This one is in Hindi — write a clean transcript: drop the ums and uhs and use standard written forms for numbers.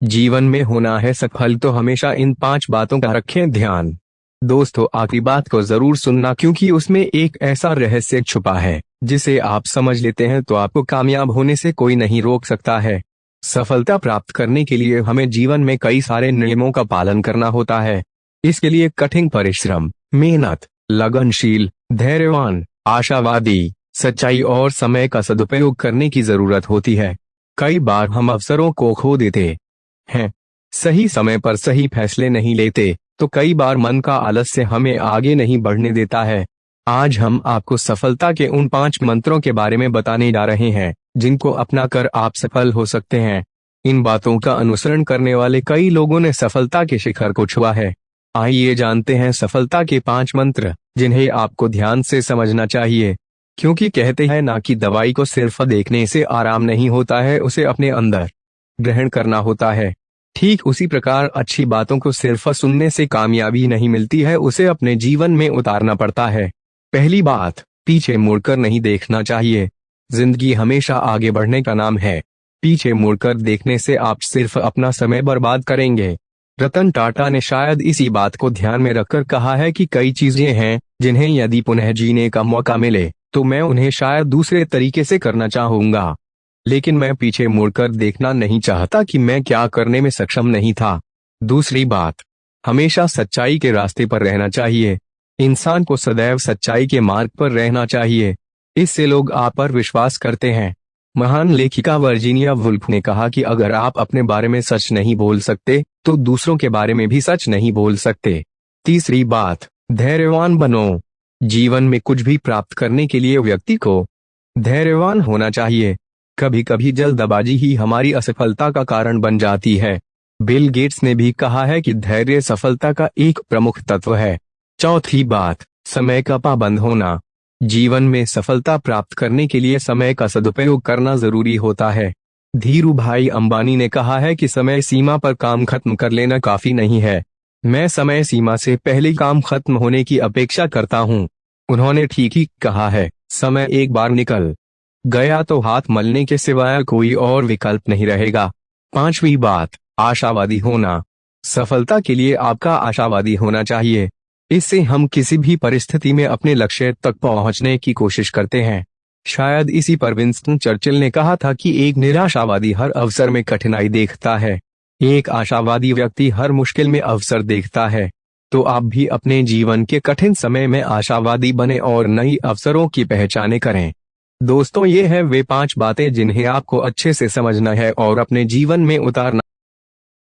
जीवन में होना है सफल तो हमेशा इन 5 बातों का रखें ध्यान। दोस्तों, आखिरी बात को जरूर सुनना क्योंकि उसमें एक ऐसा रहस्य छुपा है जिसे आप समझ लेते हैं तो आपको कामयाब होने से कोई नहीं रोक सकता है। सफलता प्राप्त करने के लिए हमें जीवन में कई सारे नियमों का पालन करना होता है। इसके लिए कठिन परिश्रम, मेहनत, लगनशील, धैर्यवान, आशावादी, सच्चाई और समय का सदुपयोग करने की जरूरत होती है। कई बार हम अवसरों को खो देते हैं, सही समय पर सही फैसले नहीं लेते, तो कई बार मन का आलस्य हमें आगे नहीं बढ़ने देता है। आज हम आपको सफलता के उन 5 मंत्रों के बारे में बताने जा रहे हैं जिनको अपनाकर आप सफल हो सकते हैं। इन बातों का अनुसरण करने वाले कई लोगों ने सफलता के शिखर को छुआ है। आइए जानते हैं सफलता के 5 मंत्र जिन्हें आपको ध्यान से समझना चाहिए, क्योंकि कहते हैं ना कि दवाई को सिर्फ देखने से आराम नहीं होता है, उसे अपने अंदर ग्रहण करना होता है। ठीक उसी प्रकार अच्छी बातों को सिर्फ सुनने से कामयाबी नहीं मिलती है, उसे अपने जीवन में उतारना पड़ता है। पहली बात, पीछे मुड़कर नहीं देखना चाहिए। जिंदगी हमेशा आगे बढ़ने का नाम है। पीछे मुड़कर देखने से आप सिर्फ अपना समय बर्बाद करेंगे। रतन टाटा ने शायद इसी बात को ध्यान में रखकर कहा है कि कई चीजें हैं जिन्हें यदि पुनः जीने का मौका मिले तो मैं उन्हें शायद दूसरे तरीके से करना चाहूंगा, लेकिन मैं पीछे मुड़कर देखना नहीं चाहता कि मैं क्या करने में सक्षम नहीं था। दूसरी बात, हमेशा सच्चाई के रास्ते पर रहना चाहिए। इंसान को सदैव सच्चाई के मार्ग पर रहना चाहिए, इससे लोग आप पर विश्वास करते हैं। महान लेखिका वर्जीनिया वुल्फ ने कहा कि अगर आप अपने बारे में सच नहीं बोल सकते तो दूसरों के बारे में भी सच नहीं बोल सकते। तीसरी बात, धैर्यवान बनो। जीवन में कुछ भी प्राप्त करने के लिए व्यक्ति को धैर्यवान होना चाहिए। कभी कभी जल्दबाजी ही हमारी असफलता का कारण बन जाती है। बिल गेट्स ने भी कहा है कि धैर्य सफलता का एक प्रमुख तत्व है। चौथी बात, समय का पाबंद होना। जीवन में सफलता प्राप्त करने के लिए समय का सदुपयोग करना जरूरी होता है। धीरूभाई अंबानी ने कहा है कि समय सीमा पर काम खत्म कर लेना काफी नहीं है, मैं समय सीमा से पहले काम खत्म होने की अपेक्षा करता हूँ। उन्होंने ठीक ही कहा है, समय एक बार निकल गया तो हाथ मलने के सिवाय कोई और विकल्प नहीं रहेगा। पांचवी बात, आशावादी होना। सफलता के लिए आपका आशावादी होना चाहिए। इससे हम किसी भी परिस्थिति में अपने लक्ष्य तक पहुंचने की कोशिश करते हैं। शायद इसी पर विंस्टन चर्चिल ने कहा था कि एक निराशावादी हर अवसर में कठिनाई देखता है, एक आशावादी व्यक्ति हर मुश्किल में अवसर देखता है। तो आप भी अपने जीवन के कठिन समय में आशावादी बने और नई अवसरों की पहचान करें। दोस्तों, ये है वे 5 बातें जिन्हें आपको अच्छे से समझना है और अपने जीवन में उतारना